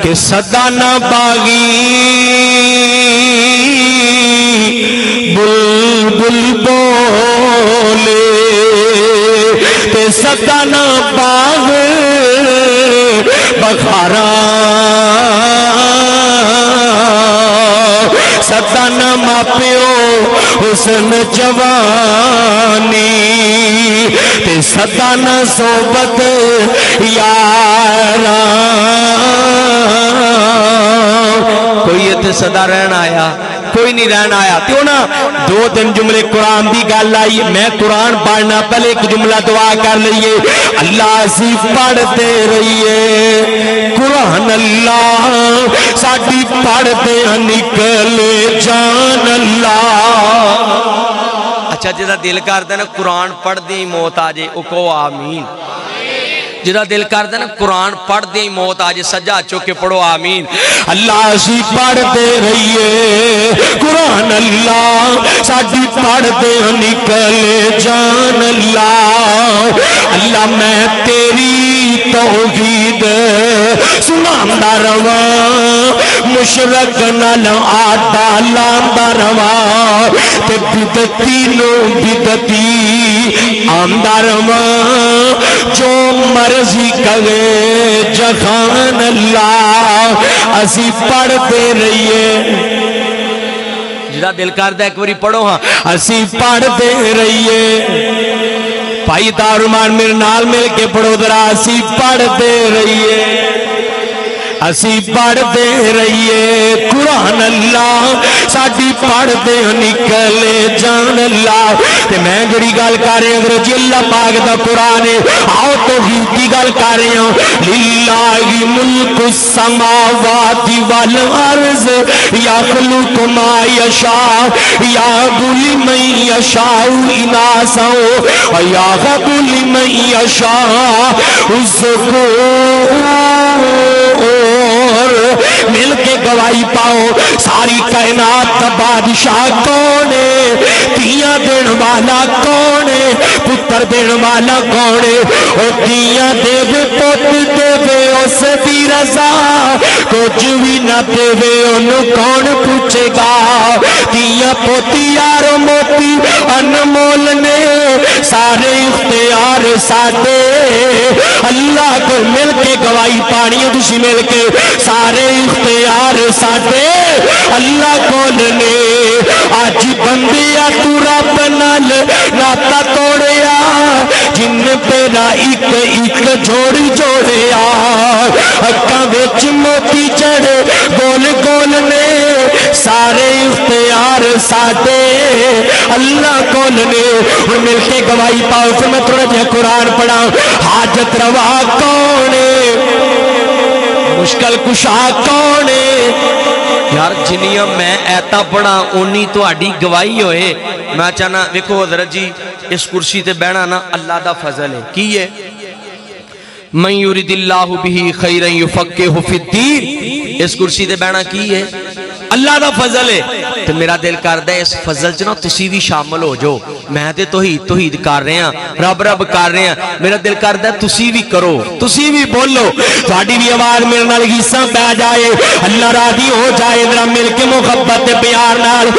کہ صدا نہ باغی بلبل بولے تے صدا نہ باغ بخارا صدا نہ ماپیو حسن جوانی تے صدا نہ صحبت یاراں کوئی تے صدا رہنا آیا کوئی نہیں رہنا آیا کیوں نہ دو تین جملے قرآن دی گل آئی میں قرآن پڑھنا پہلے ایک جملہ دعا کر لئیے اللہ سی پڑھتے رہیے قرآن اللہ ساڑھی پڑھتے نکلے جان اللہ اچھا جدا دل کرتا ہے نا قرآن پڑھ دی موت آجے اکو آمین جدا دل کرتا ہے نا قرآن پڑھ دی موت آجے سجا چوکے پڑھو آمین اللہ سی پڑھتے رہیے قرآن اللہ ساڑھی پڑھتے نکلے جان اللہ اللہ میں تیری توحید سناندہ رواں مشرک نال آٹا لاندہ رواں تے بدتی نو بدتی آندہ رواں جو مرضی کرے جہان اللہ اسی پڑھتے رہیے جدا دل کردہ ایک باری پڑھو ہاں اسی پڑھتے رہیے بھائی دارمان میرے نال مل کے پڑھو درا اسی پڑھتے رہیے اسی پڑھتے رہیے قرآن اللہ ساڑھی پڑھتے نکلے جان اللہ تے میں جڑی گل کر رہے ہیں اگر اللہ پاک دا قرآن ہے آؤ توحید کی گل کر رہے ہیں للہ ملک السماوات والارض یخلق ما یشاء یہب لمن یشاء اناسا ویہب لمن یشاء الذکور مل کے گواہی پاؤ ساری کائنات کا بادشاہ کون ہے تیاں دین والا کون ہے پتر دین والا کون ہے او تیاں دے وے پوت دے وے اس دی رضا کچھ بھی نہ دے وے انہوں کون پوچھے گا تیاں پوتی یار موتی انمول نے سارے اختیار ساتے اللہ کو مل کے گواہی پانی دوسری مل کے سارے اختیار ساتے اللہ کون نے آج بندیا تو رب نال ناتا توڑیا جن پیرا ایک ایک جوڑی جوڑیا اکا ویچ موتی چڑھے گول گول نے سارے اختیار ساتے اللہ کون نے اور مل کے گواہی پاؤ پھر میں تھوڑا جہاں قرآن پڑھا حاجت روا کون ہے مشکل کشا کون ہے یار جنیاں میں ایتا پڑھا انہی تو آڑی گواہی ہوئے میں چاہنا دیکھو حضرت جی اس کرسی تے بینا نا اللہ دا فضل ہے کی ہے من یرید اللہ بھی خیرن یفقہ فی الدین اس کرسی تے بینا کی ہے اللہ دا فضل ہے تو میرا دل کردہ ہے اس فضل چنا تسی بھی شامل ہو جو میں تے توحید کر رہے ہیں رب رب کر رہے ہیں میرا دل کردہ ہے تسی بھی کرو تسی بھی بولو تھوڑی بھی آواز میرے نال حصہ پہ جائے اللہ راضی ہو جائے ذرا مل کے محبت پیار نال